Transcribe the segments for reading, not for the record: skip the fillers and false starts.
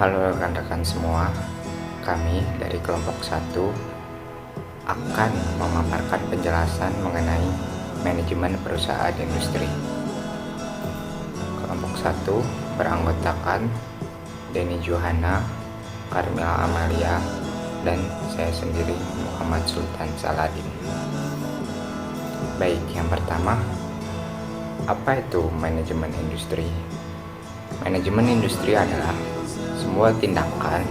Halo rekan-rekan semua, kami dari kelompok 1 akan memaparkan penjelasan mengenai manajemen perusahaan industri. Kelompok 1 beranggotakan Denny Johana, Carmela Amalia, dan saya sendiri Muhammad Sultan Saladin. Baik, yang pertama, apa itu manajemen industri? Manajemen industri adalah semua tindakan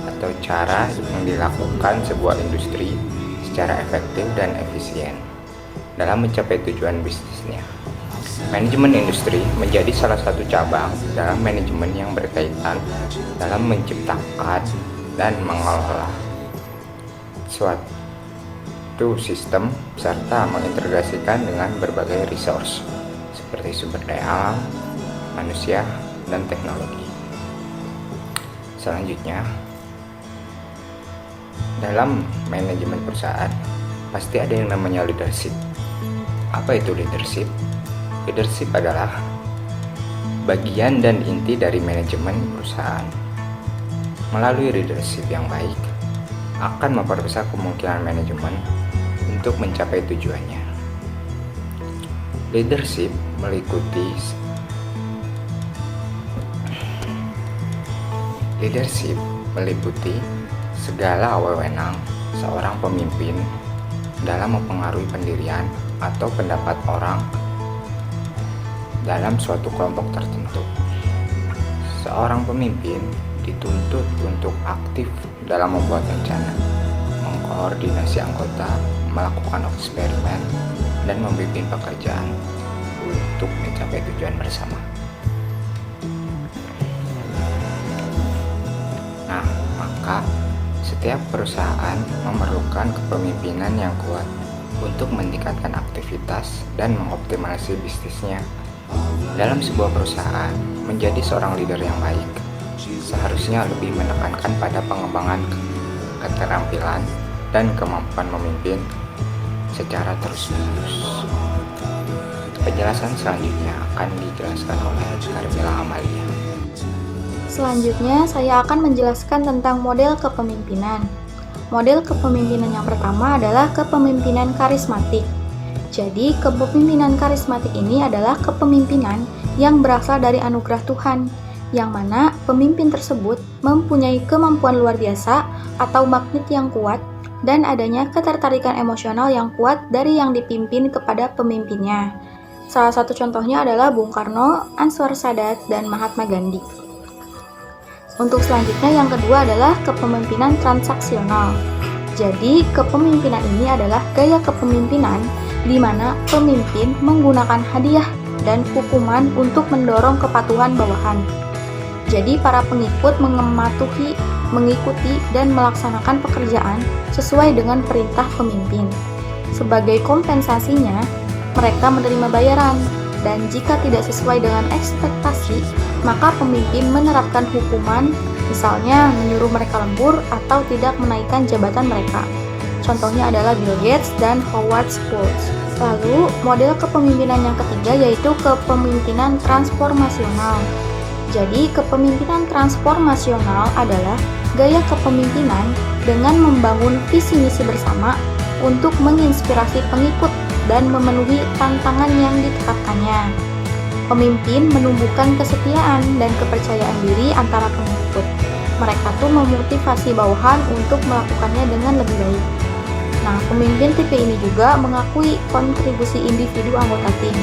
atau cara yang dilakukan sebuah industri secara efektif dan efisien dalam mencapai tujuan bisnisnya. Manajemen industri menjadi salah satu cabang dalam manajemen yang berkaitan dalam menciptakan dan mengelola suatu sistem serta mengintegrasikan dengan berbagai resource seperti sumber daya alam, manusia, dan teknologi. Selanjutnya, dalam manajemen perusahaan pasti ada yang namanya leadership. Apa itu leadership? Leadership adalah bagian dan inti dari manajemen perusahaan. Melalui leadership yang baik akan memperbesar kemungkinan manajemen untuk mencapai tujuannya. Leadership meliputi segala wewenang seorang pemimpin dalam mempengaruhi pendirian atau pendapat orang dalam suatu kelompok tertentu. Seorang pemimpin dituntut untuk aktif dalam membuat rencana, mengkoordinasi anggota, melakukan eksperimen, dan memimpin pekerjaan untuk mencapai tujuan bersama. Nah, maka setiap perusahaan memerlukan kepemimpinan yang kuat untuk meningkatkan aktivitas dan mengoptimalisasi bisnisnya. Dalam sebuah perusahaan, menjadi seorang leader yang baik seharusnya lebih menekankan pada pengembangan keterampilan dan kemampuan memimpin secara terus-menerus. Penjelasan selanjutnya akan dijelaskan oleh Carmela Amalia. Selanjutnya, saya akan menjelaskan tentang model kepemimpinan. Model kepemimpinan yang pertama adalah kepemimpinan karismatik. Jadi, kepemimpinan karismatik ini adalah kepemimpinan yang berasal dari anugerah Tuhan, yang mana pemimpin tersebut mempunyai kemampuan luar biasa atau magnet yang kuat dan adanya ketertarikan emosional yang kuat dari yang dipimpin kepada pemimpinnya. Salah satu contohnya adalah Bung Karno, Anwar Sadat, dan Mahatma Gandhi. Untuk selanjutnya yang kedua adalah kepemimpinan transaksional. Jadi, kepemimpinan ini adalah gaya kepemimpinan di mana pemimpin menggunakan hadiah dan hukuman untuk mendorong kepatuhan bawahan. Jadi, para pengikut mengikuti dan melaksanakan pekerjaan sesuai dengan perintah pemimpin. Sebagai kompensasinya, mereka menerima bayaran. Dan jika tidak sesuai dengan ekspektasi, maka pemimpin menerapkan hukuman, misalnya menyuruh mereka lembur atau tidak menaikkan jabatan mereka. Contohnya adalah Bill Gates dan Howard Schultz. Lalu, model kepemimpinan yang ketiga yaitu kepemimpinan transformasional. Jadi, kepemimpinan transformasional adalah gaya kepemimpinan dengan membangun visi misi bersama untuk menginspirasi pengikut dan memenuhi tantangan yang ditetapkannya. Pemimpin menumbuhkan kesetiaan dan kepercayaan diri antara pengikut. Mereka tuh memotivasi bawahan untuk melakukannya dengan lebih baik. Nah, pemimpin tipe ini juga mengakui kontribusi individu anggota tim.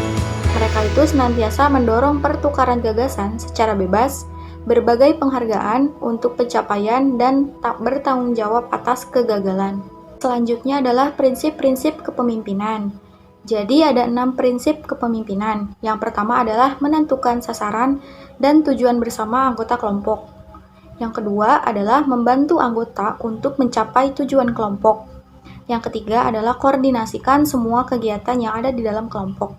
Mereka itu senantiasa mendorong pertukaran gagasan secara bebas, berbagai penghargaan untuk pencapaian dan tak bertanggung jawab atas kegagalan. Selanjutnya adalah prinsip-prinsip kepemimpinan. Jadi ada 6 prinsip kepemimpinan. Yang pertama adalah menentukan sasaran dan tujuan bersama anggota kelompok. Yang kedua adalah membantu anggota untuk mencapai tujuan kelompok. Yang ketiga adalah koordinasikan semua kegiatan yang ada di dalam kelompok.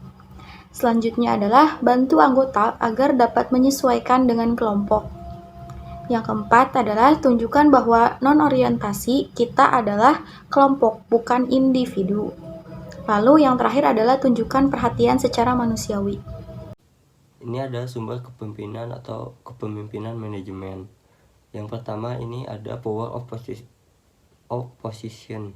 Selanjutnya adalah bantu anggota agar dapat menyesuaikan dengan kelompok. Yang keempat adalah tunjukkan bahwa non-orientasi kita adalah kelompok, bukan individu. Lalu yang terakhir adalah tunjukkan perhatian secara manusiawi. Ini adalah sumber kepemimpinan atau kepemimpinan manajemen. Yang pertama ini ada power of position.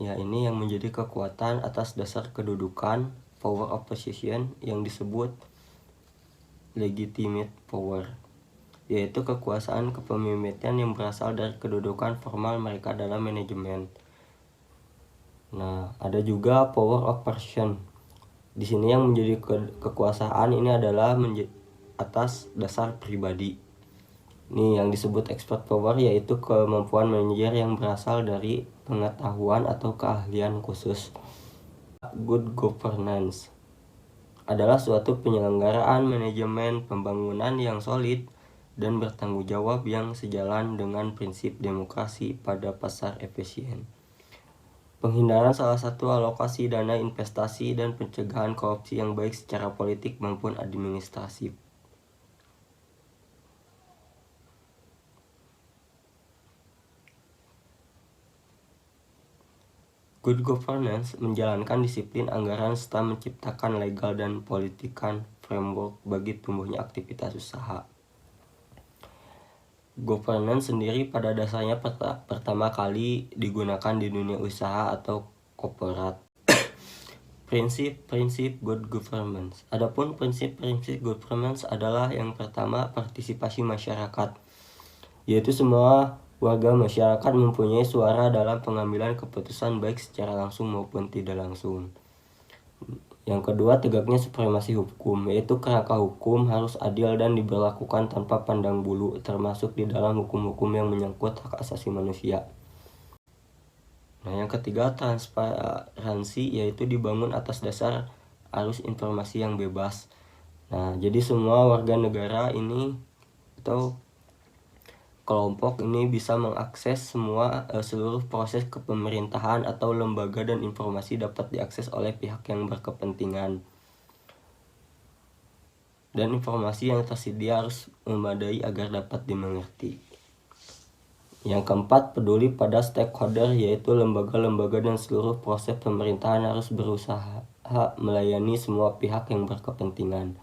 Ya, ini yang menjadi kekuatan atas dasar kedudukan, power of position, yang disebut legitimate power, yaitu kekuasaan kepemimpinan yang berasal dari kedudukan formal mereka dalam manajemen. Nah, ada juga power of person. Di sini yang menjadi kekuasaan ini adalah atas dasar pribadi. Ini yang disebut expert power, yaitu kemampuan manajer yang berasal dari pengetahuan atau keahlian khusus. Good governance adalah suatu penyelenggaraan manajemen pembangunan yang solid dan bertanggung jawab yang sejalan dengan prinsip demokrasi pada pasar efisien. Penghindaran salah satu alokasi dana investasi dan pencegahan korupsi yang baik secara politik maupun administratif. Good governance menjalankan disiplin anggaran serta menciptakan legal dan politikan framework bagi tumbuhnya aktivitas usaha. Governance sendiri pada dasarnya pertama kali digunakan di dunia usaha atau korporat. Prinsip-prinsip good governance. Adapun prinsip-prinsip good governance adalah yang pertama, partisipasi masyarakat, yaitu semua warga masyarakat mempunyai suara dalam pengambilan keputusan baik secara langsung maupun tidak langsung. Yang kedua, tegaknya supremasi hukum, yaitu kerangka hukum harus adil dan diberlakukan tanpa pandang bulu, termasuk di dalam hukum-hukum yang menyangkut hak asasi manusia. Nah, yang ketiga, transparansi, yaitu dibangun atas dasar arus informasi yang bebas. Nah, jadi semua warga negara ini atau kelompok ini bisa mengakses seluruh proses kepemerintahan atau lembaga, dan informasi dapat diakses oleh pihak yang berkepentingan. Dan informasi yang tersedia harus memadai agar dapat dimengerti. Yang keempat, peduli pada stakeholder, yaitu lembaga-lembaga dan seluruh proses pemerintahan harus berusaha melayani semua pihak yang berkepentingan.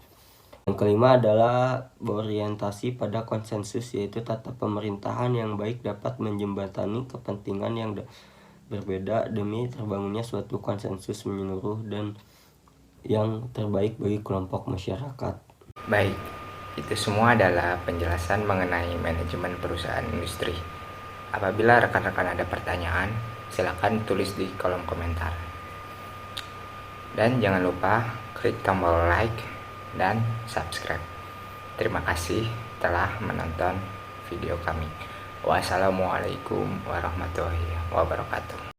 Yang kelima adalah berorientasi pada konsensus, yaitu tata pemerintahan yang baik dapat menjembatani kepentingan yang berbeda demi terbangunnya suatu konsensus menyeluruh dan yang terbaik bagi kelompok masyarakat. Baik, itu semua adalah penjelasan mengenai manajemen perusahaan industri. Apabila rekan-rekan ada pertanyaan, silakan tulis di kolom komentar. Dan jangan lupa klik tombol like dan subscribe. Terima kasih telah menonton video kami. Wassalamualaikum warahmatullahi wabarakatuh.